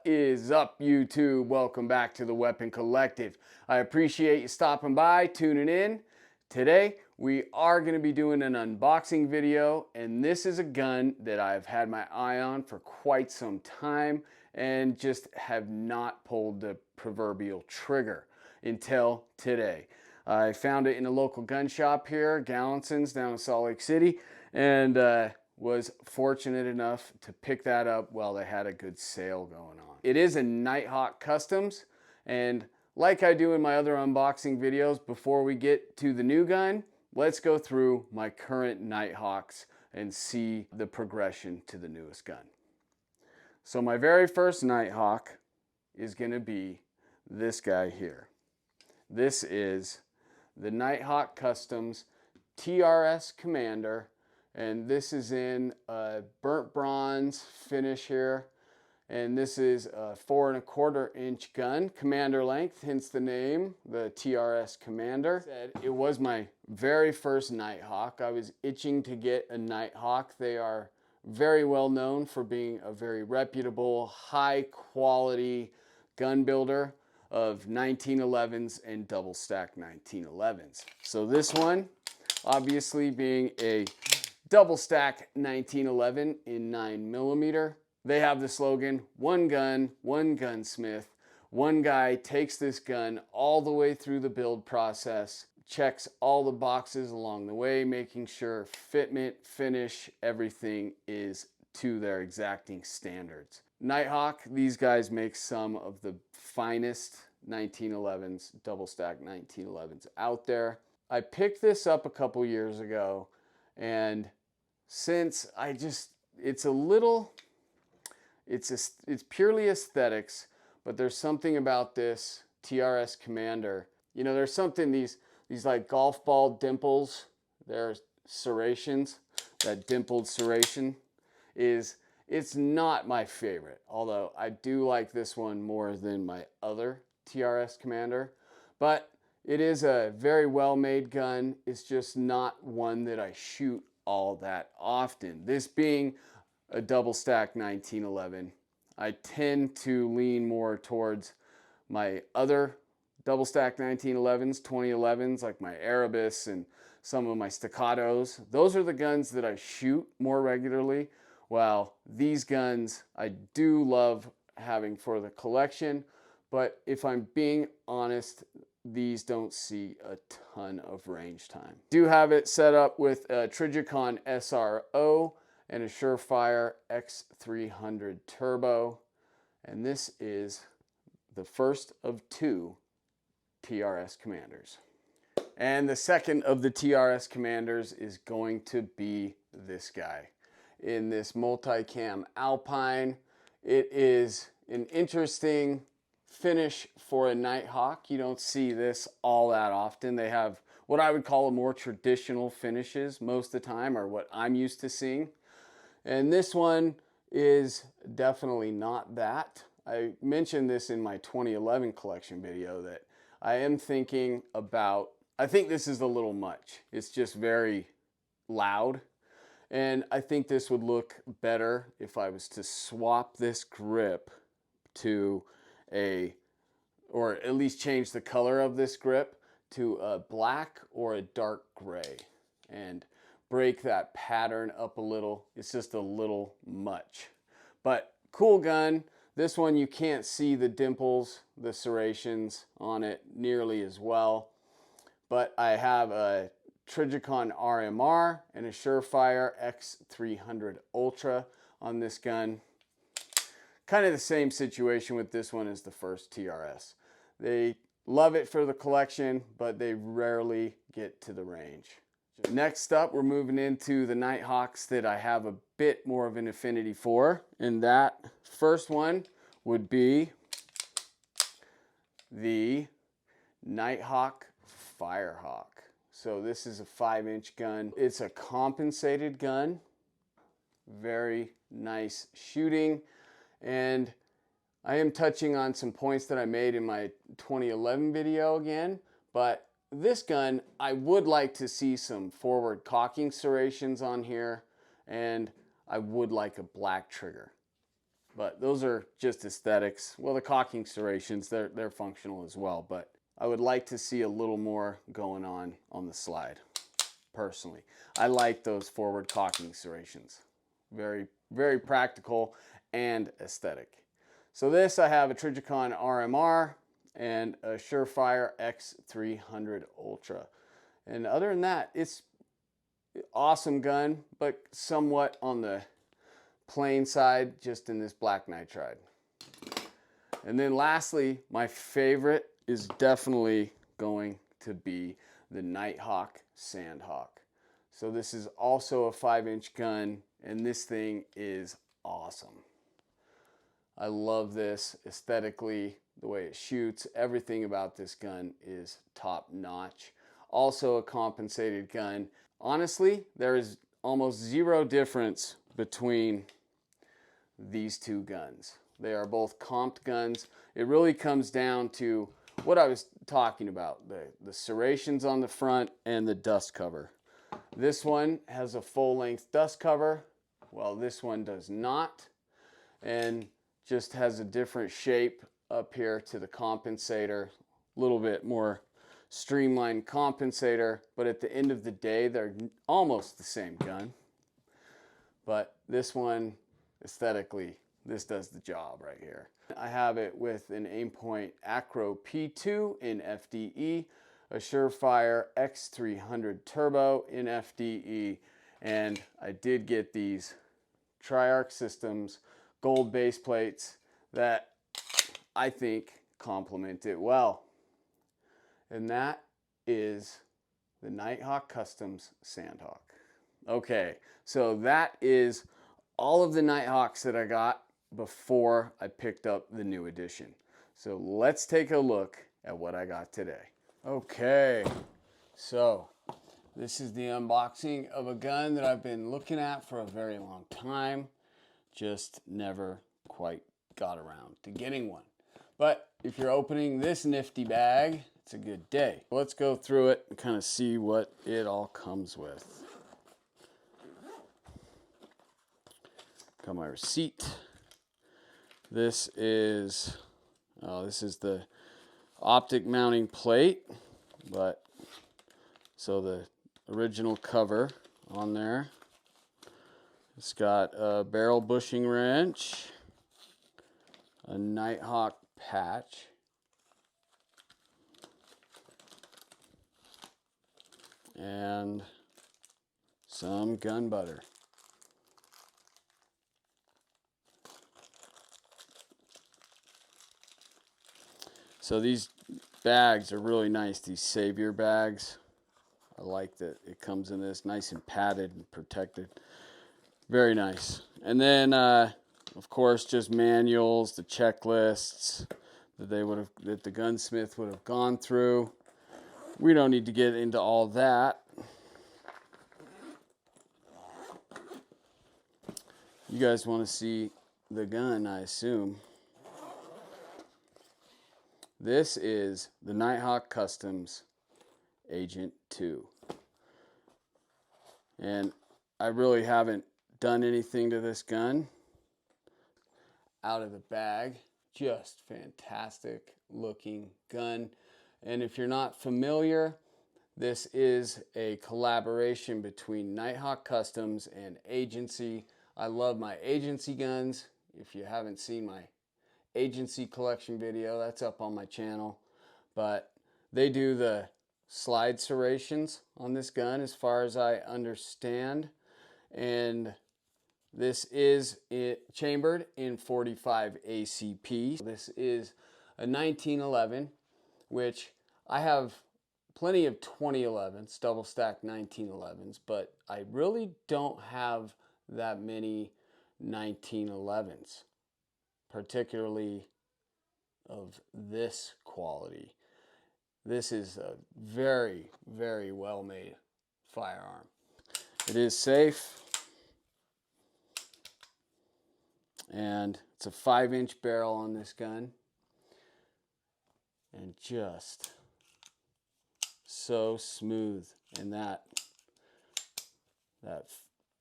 is up, YouTube? Welcome back to the Weapon Collective. I appreciate you stopping by, tuning in. Today, we are going to be doing an unboxing video, and this is a gun that I've had my eye on for quite some time and just have not pulled the proverbial trigger until today. I found it in a local gun shop here, Gallinson's down in Salt Lake City, and was fortunate enough to pick that up while they had a good sale going on. It is a Nighthawk Customs, and like I do in my other unboxing videos, before we get to the new gun, let's go through my current Nighthawks and see the progression to the newest gun. So my very first Nighthawk is going to be this guy here. This is the Nighthawk Customs TRS Commander, and this is in a burnt bronze finish here. And this is a 4 1/4 inch gun, commander length, hence the name, the TRS Commander. It was my very first Nighthawk. I was itching to get a Nighthawk. They are very well known for being a very reputable, high quality gun builder of 1911s and double stack 1911s. So this one, obviously being a double stack 1911 in 9mm. They have the slogan, one gun, one gunsmith. One guy takes this gun all the way through the build process, checks all the boxes along the way, making sure fitment, finish, everything is to their exacting standards. Nighthawk, these guys make some of the finest 1911s, double stack 1911s out there. I picked this up a couple years ago, and since it's purely aesthetics, but there's something about this TRS Commander. You know, there's something, these like golf ball dimples, they're serrations. That dimpled serration it's not my favorite, although I do like this one more than my other TRS Commander. But it is a very well-made gun. It's just not one that I shoot all that often. This being a double stack 1911, I tend to lean more towards my other double stack 1911s, 2011s, like my Erebus and some of my Staccatos. Those are the guns that I shoot more regularly, while these guns I do love having for the collection. But if I'm being honest, these don't see a ton of range time. Do have it set up with a Trijicon SRO and a Surefire X300 Turbo. And this is the first of 2 TRS Commanders. And the second of the TRS Commanders is going to be this guy. In this multicam Alpine, it is an interesting finish for a Nighthawk. You don't see this all that often. They have what I would call a more traditional finishes most of the time, or what I'm used to seeing. And this one is definitely not that. I mentioned this in my 2011 collection video that I am thinking about, I think this is a little much. It's just very loud. And I think this would look better if I was to swap this grip to or at least change the color of this grip to a black or a dark gray and break that pattern up a little. It's just a little much, but cool gun. This one, you can't see the dimples, the serrations on it nearly as well, but I have a Trijicon RMR and a Surefire X300 Ultra on this gun. Kind of the same situation with this one as the first TRS. They love it for the collection, but they rarely get to the range. Next up, we're moving into the Nighthawks that I have a bit more of an affinity for, and that first one would be the Nighthawk Firehawk. So this is a 5-inch gun. It's a compensated gun, very nice shooting. And I am touching on some points that I made in my 2011 video again, but this gun, I would like to see some forward cocking serrations on here, and I would like a black trigger. But those are just aesthetics. Well, the cocking serrations, they're functional as well, but I would like to see a little more going on the slide, personally. I like those forward cocking serrations. Very, very practical and aesthetic. So this, I have a Trijicon RMR and a Surefire X300 Ultra. And other than that, it's awesome gun, but somewhat on the plain side, just in this black nitride. And then lastly, my favorite is definitely going to be the Nighthawk Sandhawk. So this is also a 5-inch gun, and this thing is awesome. I love this aesthetically, the way it shoots. Everything about this gun is top notch. Also a compensated gun. Honestly, there is almost zero difference between these two guns. They are both comped guns. It really comes down to what I was talking about, the serrations on the front and the dust cover. This one has a full-length dust cover, while this one does not, and just has a different shape up here to the compensator, a little bit more streamlined compensator, but at the end of the day, they're almost the same gun. But this one, aesthetically, this does the job right here. I have it with an Aimpoint Acro P2 in FDE, a Surefire X300 Turbo in FDE, and I did get these Triarch Systems gold base plates that I think complement it well. And that is the Nighthawk Customs Sandhawk. Okay, so that is all of the Nighthawks that I got before I picked up the new edition. So let's take a look at what I got today. Okay, so this is the unboxing of a gun that I've been looking at for a very long time. Just never quite got around to getting one. But if you're opening this nifty bag, it's a good day. Let's go through it and kind of see what it all comes with. Got my receipt. This is the optic mounting plate, but so the original cover on there. It's got a barrel bushing wrench, a Nighthawk patch, and some gun butter. So these bags are really nice, these Savior bags. I like that it comes in this nice and padded and protected. Very nice. And then, of course, just manuals, the checklists that the gunsmith would have gone through. We don't need to get into all that. You guys want to see the gun, I assume. This is the Nighthawk Customs Agent 2. And I really haven't done anything to this gun. Out of the bag, just fantastic looking gun. And if you're not familiar, this is a collaboration between Nighthawk Customs and Agency. I love my Agency guns. If you haven't seen my Agency collection video, that's up on my channel. But they do the slide serrations on this gun as far as I understand. And this is chambered in 45 ACP. This is a 1911, which I have plenty of 2011s, double stacked 1911s, but I really don't have that many 1911s, particularly of this quality. This is a very, very well made firearm. It is safe, and it's a 5-inch barrel on this gun, and just so smooth. And that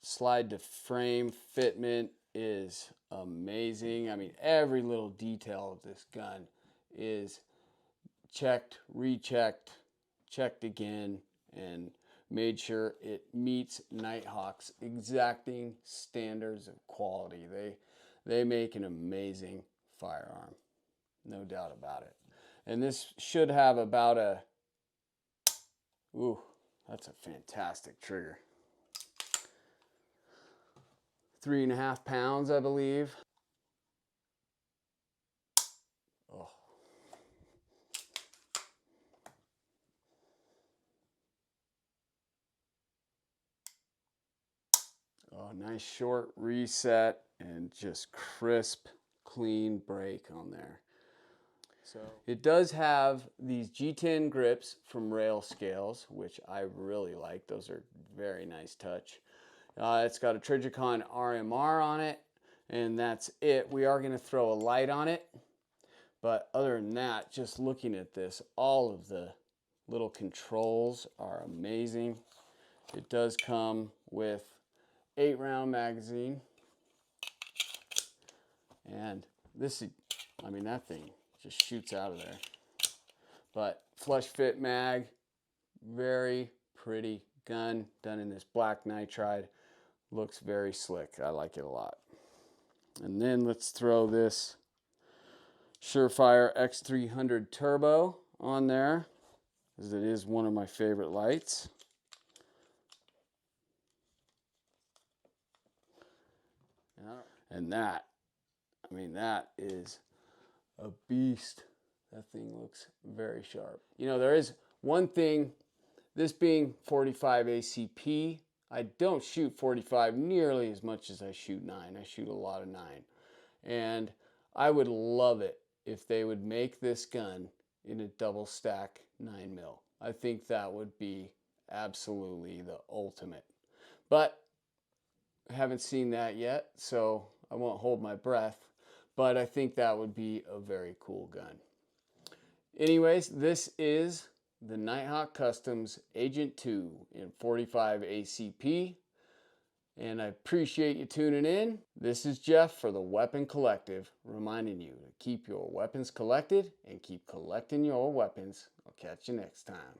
slide to frame fitment is amazing. I mean, every little detail of this gun is checked, rechecked, checked again, and made sure it meets Nighthawk's exacting standards of quality. They make an amazing firearm, no doubt about it. And this should have about a, ooh, that's a fantastic trigger. 3.5 pounds, I believe. Oh. Oh, nice short reset and just crisp, clean break on there. So it does have these G10 grips from Rail Scales, which I really like. Those are very nice touch. It's got a Trijicon RMR on it, and that's it. We are going to throw a light on it, but other than that, just looking at this, all of the little controls are amazing. It does come with 8-round magazine, and this, I mean, that thing just shoots out of there. But flush fit mag, very pretty gun, done in this black nitride. Looks very slick. I like it a lot. And then let's throw this Surefire X300 Turbo on there, because it is one of my favorite lights. And that, I mean, that is a beast. That thing looks very sharp. You know, there is one thing, this being 45 ACP, I don't shoot 45 nearly as much as I shoot 9. I shoot a lot of 9. And I would love it if they would make this gun in a double stack 9mm. I think that would be absolutely the ultimate. But I haven't seen that yet, so I won't hold my breath. But I think that would be a very cool gun. Anyways, this is the Nighthawk Customs Agent 2 in 45 ACP. And I appreciate you tuning in. This is Jeff for the Weapon Collective, reminding you to keep your weapons collected and keep collecting your weapons. I'll catch you next time.